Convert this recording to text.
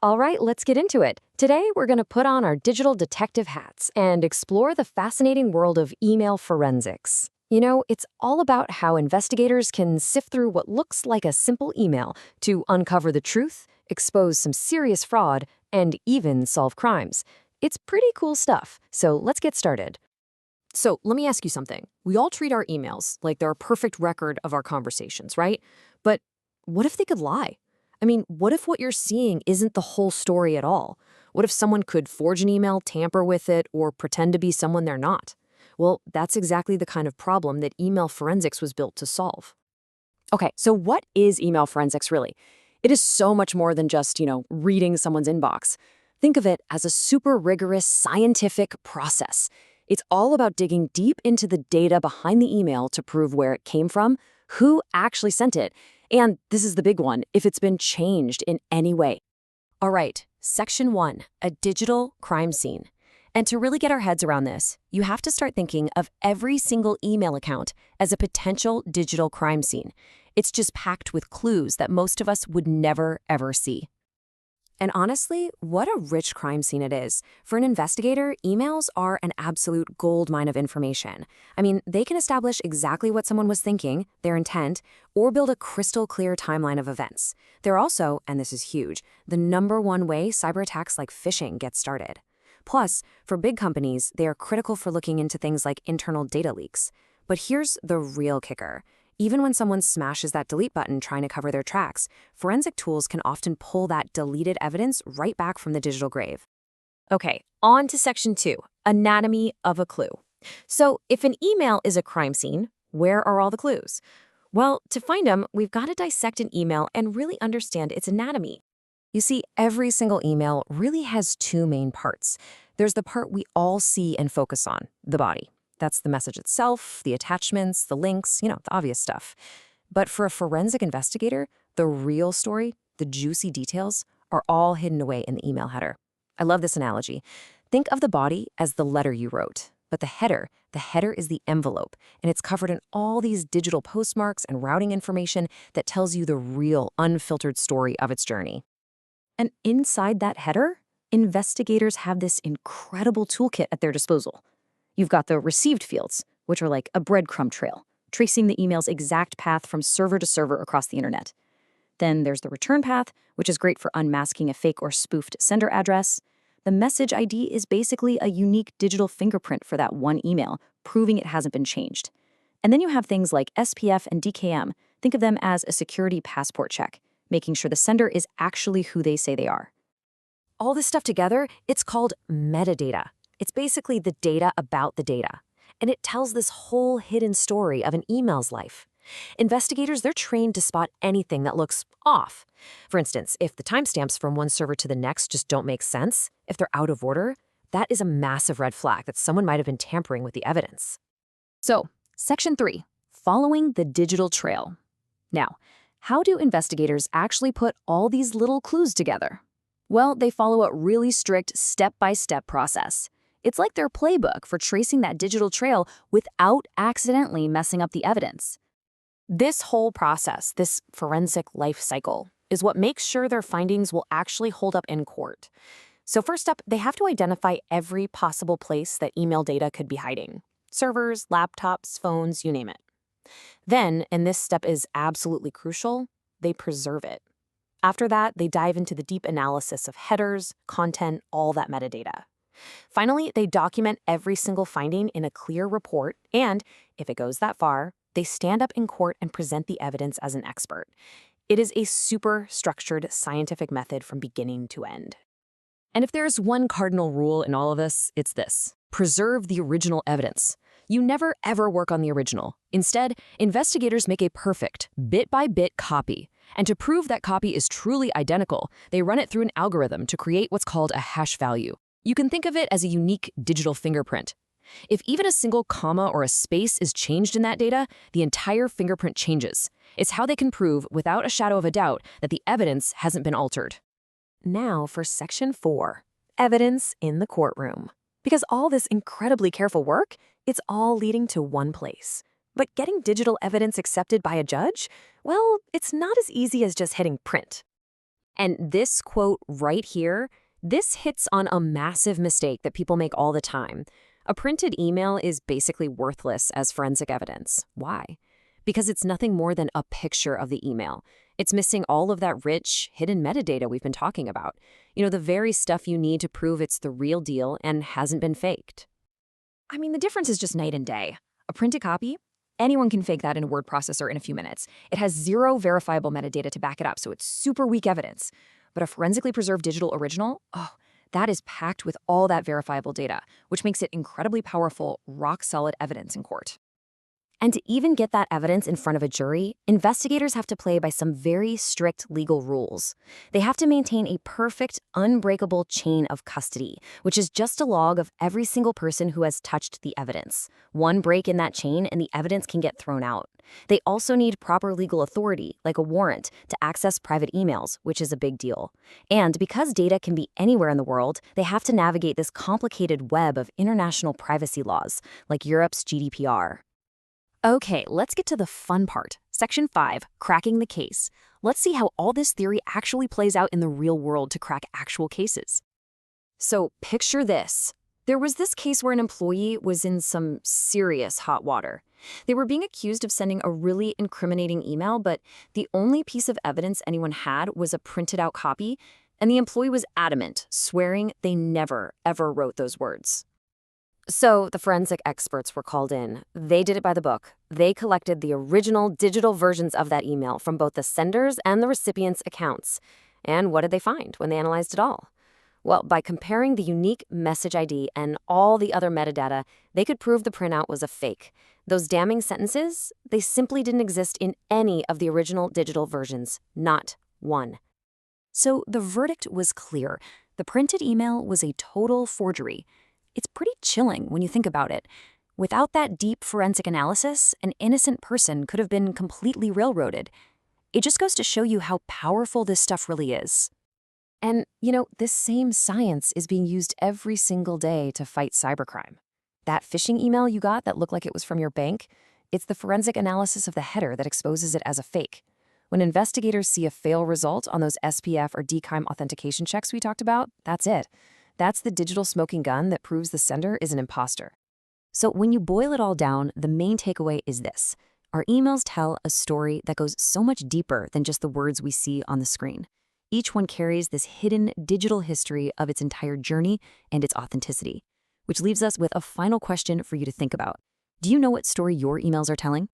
All right, let's get into it. Today, we're going to put on our digital detective hats and explore the fascinating world of email forensics. It's all about how investigators can sift through what looks like a simple email to uncover the truth, expose some serious fraud, and even solve crimes. It's pretty cool stuff, so let's get started. So, let me ask you something. We all treat our emails like they're a perfect record of our conversations, right? But what if they could lie? What if what you're seeing isn't the whole story at all? What if someone could forge an email, tamper with it, or pretend to be someone they're not? Well, that's exactly the kind of problem that email forensics was built to solve. Okay, so what is email forensics really? It is so much more than just, reading someone's inbox. Think of it as a super rigorous scientific process. It's all about digging deep into the data behind the email to prove where it came from, who actually sent it, and this is the big one, if it's been changed in any way. All right, Section 1, a digital crime scene. And to really get our heads around this, you have to start thinking of every single email account as a potential digital crime scene. It's just packed with clues that most of us would never, ever see. And honestly, what a rich crime scene it is. For an investigator, emails are an absolute gold mine of information. They can establish exactly what someone was thinking, their intent, or build a crystal clear timeline of events. They're also, and this is huge, the number one way cyber attacks like phishing get started. Plus, for big companies, they are critical for looking into things like internal data leaks. But here's the real kicker. Even when someone smashes that delete button trying to cover their tracks, forensic tools can often pull that deleted evidence right back from the digital grave. Okay, on to Section 2, anatomy of a clue. So if an email is a crime scene, where are all the clues? Well, to find them, we've got to dissect an email and really understand its anatomy. You see, every single email really has two main parts. There's the part we all see and focus on, the body. That's the message itself, the attachments, the links, the obvious stuff. But for a forensic investigator, the real story, the juicy details, are all hidden away in the email header. I love this analogy. Think of the body as the letter you wrote, but the header is the envelope, and it's covered in all these digital postmarks and routing information that tells you the real, unfiltered story of its journey. And inside that header, investigators have this incredible toolkit at their disposal. You've got the received fields, which are like a breadcrumb trail, tracing the email's exact path from server to server across the internet. Then there's the return path, which is great for unmasking a fake or spoofed sender address. The message ID is basically a unique digital fingerprint for that one email, proving it hasn't been changed. And then you have things like SPF and DKM. Think of them as a security passport check, making sure the sender is actually who they say they are. All this stuff together, it's called metadata. It's basically the data about the data. And it tells this whole hidden story of an email's life. Investigators, they're trained to spot anything that looks off. For instance, if the timestamps from one server to the next just don't make sense, if they're out of order, that is a massive red flag that someone might have been tampering with the evidence. So, Section 3, following the digital trail. Now, how do investigators actually put all these little clues together? Well, they follow a really strict step-by-step process. It's like their playbook for tracing that digital trail without accidentally messing up the evidence. This whole process, this forensic life cycle, is what makes sure their findings will actually hold up in court. So first up, they have to identify every possible place that email data could be hiding. Servers, laptops, phones, you name it. Then, and this step is absolutely crucial, they preserve it. After that, they dive into the deep analysis of headers, content, all that metadata. Finally, they document every single finding in a clear report, and, if it goes that far, they stand up in court and present the evidence as an expert. It is a super structured scientific method from beginning to end. And if there's one cardinal rule in all of this, it's this: preserve the original evidence. You never ever work on the original. Instead, investigators make a perfect, bit-by-bit copy. And to prove that copy is truly identical, they run it through an algorithm to create what's called a hash value. You can think of it as a unique digital fingerprint. If even a single comma or a space is changed in that data, the entire fingerprint changes. It's how they can prove, without a shadow of a doubt, that the evidence hasn't been altered. Now for Section 4, evidence in the courtroom. Because all this incredibly careful work, it's all leading to one place. But getting digital evidence accepted by a judge? Well, it's not as easy as just hitting print. And this quote right here, this hits on a massive mistake that people make all the time. A printed email is basically worthless as forensic evidence. Why? Because it's nothing more than a picture of the email. It's missing all of that rich, hidden metadata we've been talking about. The very stuff you need to prove it's the real deal and hasn't been faked. I mean, the difference is just night and day. A printed copy? Anyone can fake that in a word processor in a few minutes. It has zero verifiable metadata to back it up, so it's super weak evidence. But a forensically preserved digital original? Oh, that is packed with all that verifiable data, which makes it incredibly powerful, rock-solid evidence in court. And to even get that evidence in front of a jury, investigators have to play by some very strict legal rules. They have to maintain a perfect, unbreakable chain of custody, which is just a log of every single person who has touched the evidence. One break in that chain and the evidence can get thrown out. They also need proper legal authority, like a warrant, to access private emails, which is a big deal. And because data can be anywhere in the world, they have to navigate this complicated web of international privacy laws, like Europe's GDPR. Okay, let's get to the fun part. Section 5, cracking the case. Let's see how all this theory actually plays out in the real world to crack actual cases. So picture this. There was this case where an employee was in some serious hot water. They were being accused of sending a really incriminating email, but the only piece of evidence anyone had was a printed out copy, and the employee was adamant, swearing they never, ever wrote those words. So the forensic experts were called in. They did it by the book. They collected the original digital versions of that email from both the sender's and the recipient's accounts. And what did they find when they analyzed it all? Well, by comparing the unique message ID and all the other metadata, they could prove the printout was a fake. Those damning sentences, they simply didn't exist in any of the original digital versions. Not one. So the verdict was clear. The printed email was a total forgery. It's pretty chilling when you think about it. Without that deep forensic analysis, an innocent person could have been completely railroaded. It just goes to show you how powerful this stuff really is. And, this same science is being used every single day to fight cybercrime. That phishing email you got that looked like it was from your bank, it's the forensic analysis of the header that exposes it as a fake. When investigators see a fail result on those SPF or DKIM authentication checks we talked about, that's it. That's the digital smoking gun that proves the sender is an imposter. So when you boil it all down, the main takeaway is this. Our emails tell a story that goes so much deeper than just the words we see on the screen. Each one carries this hidden digital history of its entire journey and its authenticity, which leaves us with a final question for you to think about. Do you know what story your emails are telling?